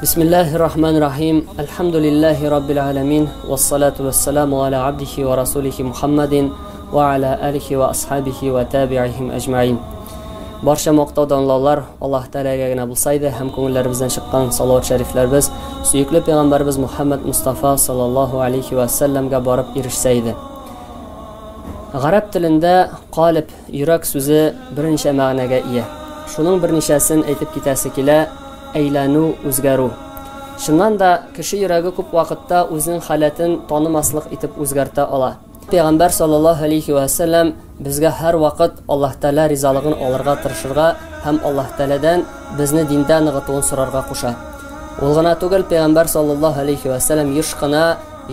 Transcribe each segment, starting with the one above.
Bismillahirrahmanirrahim. Elhamdülillahi Rabbil alemin. Vessalatu vesselamu ala abdihi ve rasulihi Muhammedin ve ala alihi ve ashabihi ve tabi'ihim ecmain. Barcha maqtovdonlar Alloh taolaga gina bo'lsaydi, ham ko'ngillaribizdan chiqqan salovat shariflarimiz suyukli payg'ambarimiz Muhammad Mustafa sallallohu alayhi va sallamga borib erishsaydi. G'arab tilida qalb, yurak so'zi bir necha ma'noga ega. Shuning bir nechasini aytib ketasi kela aylanu, o'zgaru. Shundan da kishi yuragi ko'p vaqtda o'zining holatini tonimaslik etib o'zgarta oladi. Payg'ambar sallallohu alayhi va sallam bizga har vaqt Alloh taolo rizoligini olirga tirishirga ham Alloh taoladan bizni dindan g'atun surarga qo'shadi. O'lg'ana tugul payg'ambar sallallohu alayhi va sallam yishqina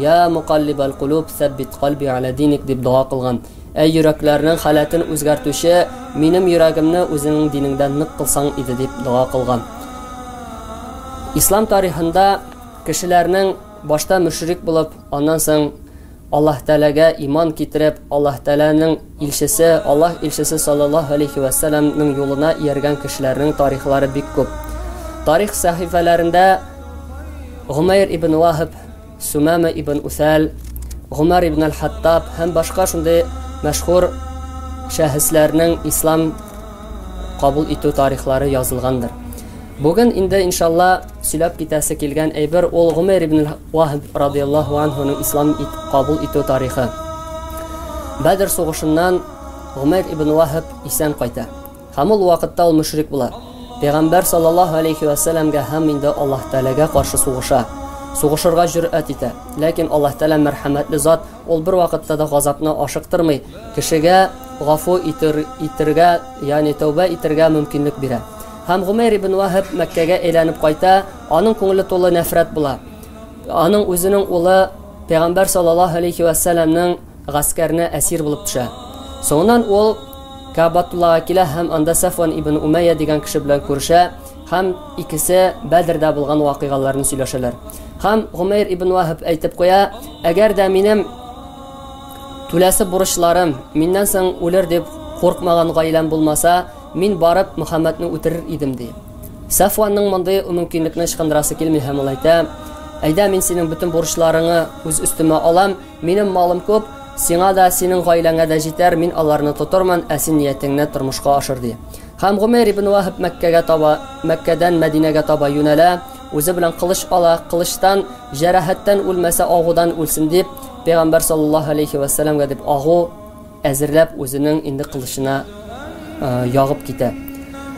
ya muqallibal qulub sabbit qalbi ala dinik deb duo qilgan. Ey yuraklarning holatini o'zgartuvchi, mening yuragimni o'zining diningdan niq qilsang edi deb duo qilgan. İslam tarixində kişilərinin başta müşrik bulub, ondan so'ng Alloh taolaga iymon keltirib, Alloh taolaning elchisi, Alloh elchisi sallallohu alayhi va sallamning yo'lina ergan kişilərning tarixlari bek ko'p. Tarix sahifalarında Umayr ibn Wahb, Sumama ibn Uthal, Umar ibn al-Hattab ham boshqa shunday mashhur shaxslarning islom qabul etuv tarixlari yozilgandir. Bugün indi inşallah silab ketasi kelgan ayber ol Umar ibn Wahb radhiyallohu anhuning islom qabul etuv tarixi. Badr so'g'ishidan Umar ibn Wahb isen qayta. Hamul vaqtda ol mushrik bo'lar. Payg'ambar sallallohu alayhi va sallamga ham indi Alloh taolaga qarshi so'g'ishirga jur'at etadi. Lekin Alloh taolo marhamatli zot, ol bir vaqtda da g'azabni oshiqtirmay, kishiga g'afu itirga, ya'ni tavba itirga mumkinlik beradi. Ham Umayr ibn Wahb Makkaga aylanib qayta, onun ko'ngli to'la nafrat bo'ladi. Onun o'zining o'g'li payg'ambar sallallohu alayhi va sallamning g'askarini asir bo'lib tushadi. So'ndan u Ka'batullohga kela ham anda Safwan ibn Umayya degan kishi bilan ko'risha, ham ikkisi Badrda bo'lgan voqealarni so'ylashalar. Ham Umayr ibn Wahb aytib qo'ya, agarda mening to'lasi burchlarim mendan so'ng o'lar deb qo'rqmagan oilam bo'lmasa, men borib Muhammadni o'tirir edim deydi. Safvanning bunday mumkinlikni chiqindirasi kelmay ham ayta, ayda men sening butun burchlaringni o'z ustima olam, mening molim ko'p, senga da sening oilangga da yetar, men ularni tutarman, asin niyatingni turmushga oshir deydi. Ham Umayr ibn Wahb Makkadan Madinaga toba yo'nala, o'zi bilan qilich ola, qilichdan jarohatdan o'lmasa og'udan o'lsin deb payg'ambar sallallohu alayhi va sallamga deb og'u azirlab o'zining endi qilishini yog'ib ketadi.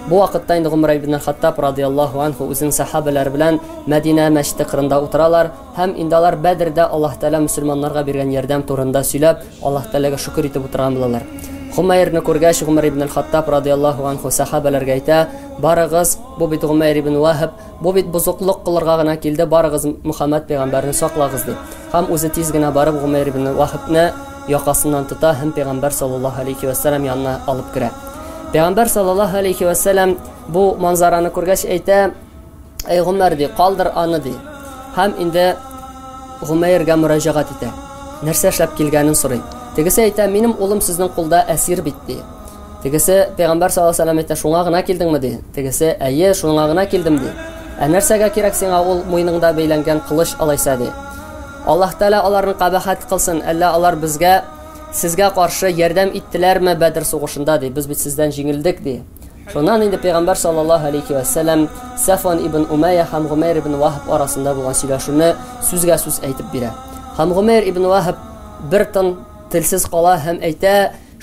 Bu vaqtda endi Umar ibn al-Hattab radhiyallohu anhu o'zining sahobalari bilan Madina masjidi qirida o'tiralar, ham indalar Badrda Alloh taolo musulmonlarga bergan yordam to'rinda so'ylab, Alloh taolaga shukr etib o'tirgan bo'ladilar. Umayrni ko'rgach Umar ibn al-Hattab radhiyallohu anhu sahobalarga ayta, "Barig'iz, bu bit Umayr ibn Wahb, bu bit buzuqliq qilirg'agina keldi, barig'iz Muhammad payg'ambarni saqlag'iz" deb. Ham o'zi tezgina borib Umayr ibn Wahbni yoqasidan tuta, ham payg'ambar sallallohu alayhi va sallam yonina olib kiradi. Payg'ambar sallallohu alayhi va sallam bu manzarani ko'rgach ayta, "Ey Umar de, qoldir ani de." Ham endi Umayrga murojaat etdi. Narsa ishlab kelganini so'raydi. Tegese ayta, "Mening o'g'lim sizning qo'lda asir bitdi." Tegese payg'ambar sallallohu alayhi va sallam ayta, "Shunga g'ina keldingmi?" de. Tegese, "Ayye, shunga g'ina keldim" de. "Narsaga kerak senga o'l mo'yningda beylangan qilich olaysa" de. Alloh taolo ularni qabahat qilsin, alla ular bizga sizga qarshi yordam etdilarmi Badr so'g'ishida de, biz sizdan jengildik de. Shundan endi payg'ambar sallallohu alayhi va sallam Safwan ibn Umayya ham Umayr ibn Wahb orasida bo'lgan silashuvni so'zga so'z aytib beradi. Ham Umayr ibn Wahb bir tin tilsiz qola ham ayta,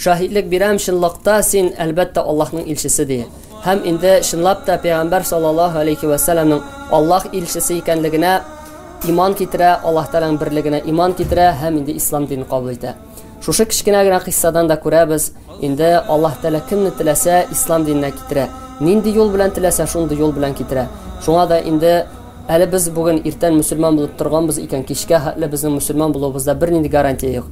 "Shahidlik beram shinliqda sen albatta Allohning elchisi" de. Ham endi shinlabda payg'ambar sallallohu alayhi va sallamning Alloh elchisi ekanligini iymon keltira, Alloh taolaning birligini iymon keltira, ham endi islom dinini qabul etadi. Shusha kichkinagina qissadan da ko'ramiz, endi Alloh taolo kimni tilasa islom dinini keltira, nindi yo'l bilan tilasa shunday yo'l bilan keltira. Shunga da endi hali biz bugun ertan musulmon bo'lib turganmiz ekan, kechga hali bizning musulmon bo'lishimizda bir nindi garantiya yo'q.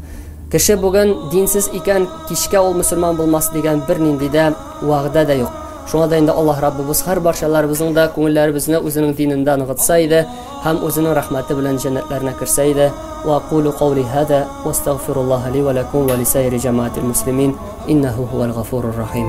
Kishi bugun dinsiz ekan, kechga ol musulmon bo'lmas degan bir nindida va'da da yo'q. Shunga da endi Alloh Rabbimiz har barchalarimizning da ko'ngillarimizni o'zining dinidan g'itsaydi, ham o'zining rahmati bilan jannatlarga kirsaydi. Va qulu qawli hada va astaghfirulloh li va lakum va li sayri jamaatil muslimin innahu huval ghafurur rahim.